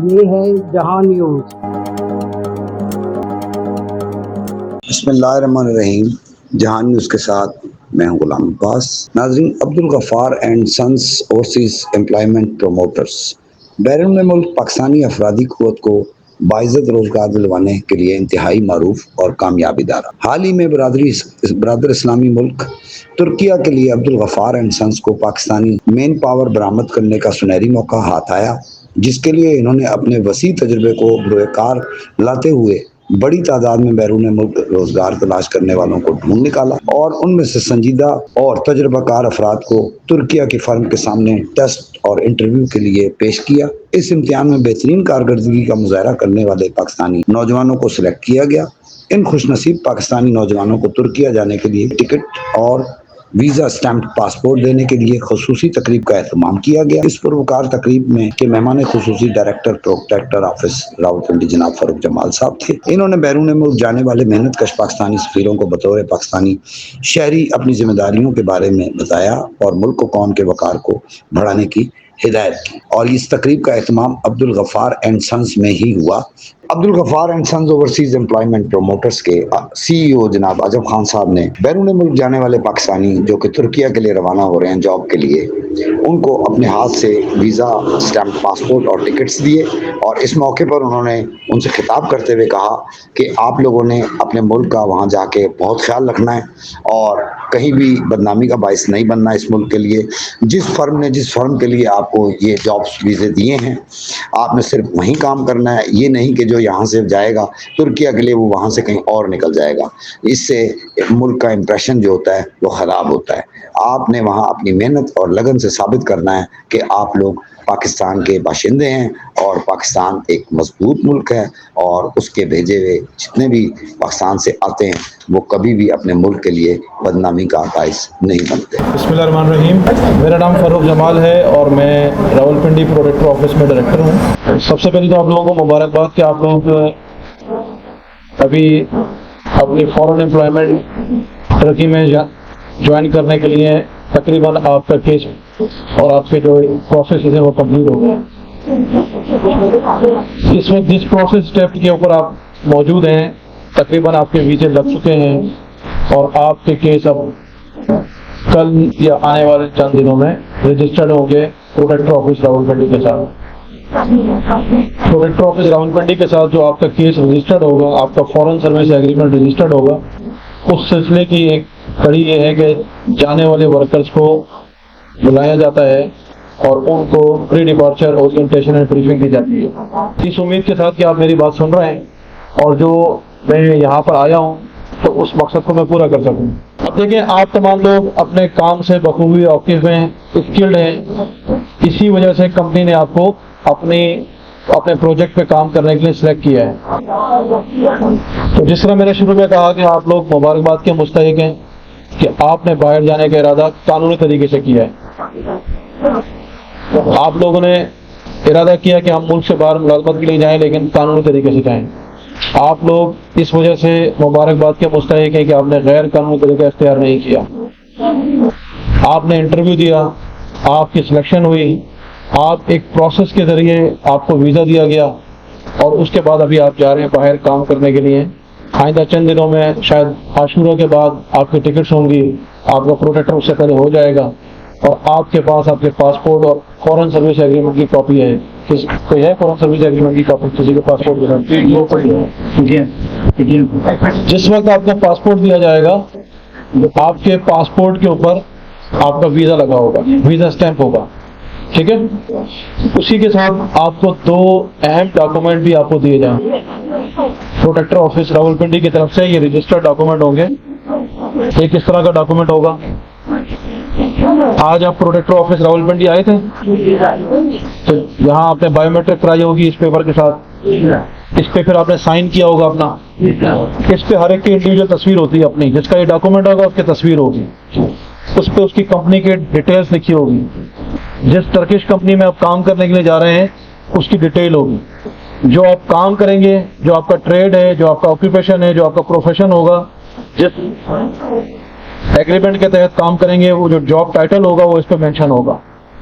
یہ ہے جہاں نیوز۔ بسم اللہ الرحمن الرحیم۔ جہاں نیوز کے ساتھ میں ہوں غلام عباس۔ ناظرین، Abdul Ghaffar and sons overseas employment promoters بیرون ملک پاکستانی افرادی قوت کو باعزت روزگار دلوانے کے لیے انتہائی معروف اور کامیاب ادارہ۔ حال ہی میں برادر اسلامی ملک ترکیہ کے لیے عبدالغفار اینڈ سنس کو پاکستانی مین پاور برآمد کرنے کا سنہری موقع ہاتھ آیا، جس کے لیے انہوں نے اپنے وسیع تجربے کو بروئے کار لاتے ہوئے بڑی تعداد میں بیرون ملک روزگار تلاش کرنے والوں کو ڈھونڈ نکالا اور ان میں سے سنجیدہ اور تجربہ کار افراد کو ترکیہ کی فرم کے سامنے ٹیسٹ اور انٹرویو کے لیے پیش کیا۔ اس امتحان میں بہترین کارکردگی کا مظاہرہ کرنے والے پاکستانی نوجوانوں کو سلیکٹ کیا گیا۔ ان خوش نصیب پاکستانی نوجوانوں کو ترکیہ جانے کے لیے ٹکٹ اور ویزا اسٹیمپ پاسپورٹ دینے کے لیے خصوصی تقریب کا اہتمام کیا گیا۔ اس پروکار تقریب میں کے مہمان خصوصی ڈائریکٹر پروٹیکٹر آفس راولپنڈی جناب فاروق جمال صاحب تھے۔ انہوں نے بیرون ملک جانے والے محنت کش پاکستانی سفیروں کو بطور پاکستانی شہری اپنی ذمہ داریوں کے بارے میں بتایا اور ملک و قوم کے وقار کو بڑھانے کی ہدایت کی، اور اس تقریب کا اہتمام عبدالغفار اینڈ سنس میں ہی ہوا۔ Abdul Ghaffar and sons overseas employment promoters کے سی ای او جناب عجب خان صاحب نے بیرون ملک جانے والے پاکستانی جو کہ ترکیہ کے لیے روانہ ہو رہے ہیں جاب کے لیے، ان کو اپنے ہاتھ سے ویزا اسٹیمپ پاسپورٹ اور ٹکٹس دیے، اور اس موقع پر انہوں نے ان سے خطاب کرتے ہوئے کہا کہ آپ لوگوں نے اپنے ملک کا وہاں جا کے بہت خیال رکھنا ہے اور کہیں بھی بدنامی کا باعث نہیں بننا اس ملک کے لیے۔ جس فرم کے لیے آپ کو یہ جابس ویزے دیے ہیں، آپ نے صرف وہیں کام کرنا ہے، یہ نہیں کہ جو یہاں سے جائے گا ترکیہ کے لیے وہ وہاں سے کہیں اور نکل جائے گا۔ اس سے ملک کا امپریشن جو ہوتا ہے وہ خراب ہوتا ہے۔ آپ نے وہاں اپنی محنت اور لگن سے ثابت کرنا ہے کہ آپ لوگ پاکستان کے باشندے ہیں، اور پاکستان ایک مضبوط ملک ہے، اور اس کے بھیجے ہوئے جتنے بھی پاکستان سے آتے ہیں وہ کبھی بھی اپنے ملک کے لیے بدنامی کا باعث نہیں بنتے۔ بسم اللہ الرحمن الرحیم۔ میرا نام فاروق جمال ہے اور میں راولپنڈی پروٹیکٹر آفس میں ڈائریکٹر ہوں۔ سب سے پہلے تو آپ لوگوں کو مبارکباد کہ آپ لوگ ابھی اپنی فورن امپلائمنٹ ترقی میں جوائن کرنے کے لیے تقریباً آپ کا کیس اور آپ کے جو پروسیس ہیں وہ کمپلیٹ ہو گئے۔ اس میں جس پروسیس اسٹیپ کے اوپر آپ موجود ہیں تقریباً آپ کے ویزے لگ چکے ہیں، اور آپ کے کیس اب کل یا آنے والے چند دنوں میں رجسٹرڈ ہوں گے پروٹیکٹر آفس راولپنڈی کے ساتھ۔ پروٹیکٹر آفس راولپنڈی کے ساتھ جو آپ کا کیس رجسٹرڈ ہوگا، آپ کا فورن سروس ایگریمنٹ رجسٹرڈ ہوگا، اس سلسلے کی ایک کڑی یہ ہے کہ جانے والے ورکرز کو بلایا جاتا ہے اور ان کو پری ڈپارچر اورینٹیشن اینڈ بریفنگ دی جاتی ہے۔ اس امید کے ساتھ کہ آپ میری بات سن رہے ہیں اور جو میں یہاں پر آیا ہوں تو اس مقصد کو میں پورا کر سکوں۔ اب دیکھیں، آپ تمام لوگ اپنے کام سے بخوبی واقف ہیں، اسکلڈ ہیں، اسی وجہ سے کمپنی نے آپ کو اپنے پروجیکٹ پہ کام کرنے کے لیے سلیکٹ کیا ہے۔ تو جس طرح میں نے شروع میں کہا کہ آپ لوگ مبارکباد کے مستحق ہیں کہ آپ نے باہر جانے کا ارادہ قانونی طریقے سے کیا ہے۔ آپ لوگوں نے ارادہ کیا کہ ہم ملک سے باہر ملازمت کے لیے جائیں، لیکن قانونی طریقے سے جائیں۔ آپ لوگ اس وجہ سے مبارکباد کے مستحق ہیں کہ آپ نے غیر قانونی طریقہ اختیار نہیں کیا۔ آپ نے انٹرویو دیا، آپ کی سلیکشن ہوئی، آپ ایک پروسیس کے ذریعے آپ کو ویزا دیا گیا، اور اس کے بعد ابھی آپ جا رہے ہیں باہر کام کرنے کے لیے۔ آئندہ چند دنوں میں شاید عاشورہ کے بعد آپ کی ٹکٹس ہوں گی، آپ کا پروٹیکٹر اس سے پہلے ہو جائے گا، اور آپ کے پاس آپ کے پاسپورٹ اور فورن سروس ایگریمنٹ کی کاپی ہے۔ کوئی ہے فورن سروس ایگریمنٹ کی کاپی کسی کے پاسپورٹ کے ساتھ؟ جس وقت آپ کو پاسپورٹ دیا جائے گا، آپ کے پاسپورٹ کے اوپر آپ کا ویزا لگا ہوگا، ویزا اسٹیمپ ہوگا، ٹھیک ہے؟ اسی کے ساتھ آپ کو دو اہم ڈاکومنٹ بھی آپ کو دیے جائیں گے پروٹیکٹر آفس راولپنڈی کی طرف سے۔ یہ رجسٹرڈ ڈاکومنٹ ہوں گے۔ ایک اس طرح کا ڈاکومنٹ ہوگا۔ آج آپ پروٹیکٹر آفس راولپنڈی آئے تھے تو یہاں آپ نے بایو میٹرک کرائی ہوگی اس پیپر کے ساتھ، اس پہ پھر آپ نے سائن کیا ہوگا اپنا۔ اس پہ ہر ایک کی انڈیویجول تصویر ہوتی ہے اپنی، جس کا یہ ڈاکومنٹ ہوگا اس کی تصویر ہوگی، اس پہ اس کی کمپنی کے ڈیٹیلز لکھی ہوگی۔ جس ٹرکش کمپنی میں آپ کام کرنے کے لیے جا رہے ہیں اس کی ڈیٹیل ہوگی، جو آپ کام کریں گے، جو آپ کا ٹریڈ ہے، جو آپ کا آکوپیشن ہے، جو آپ کا پروفیشن ہوگا، جس ایگریمنٹ کے تحت کام کریں گے، وہ جو جاب ٹائٹل ہوگا وہ اس پہ مینشن ہوگا۔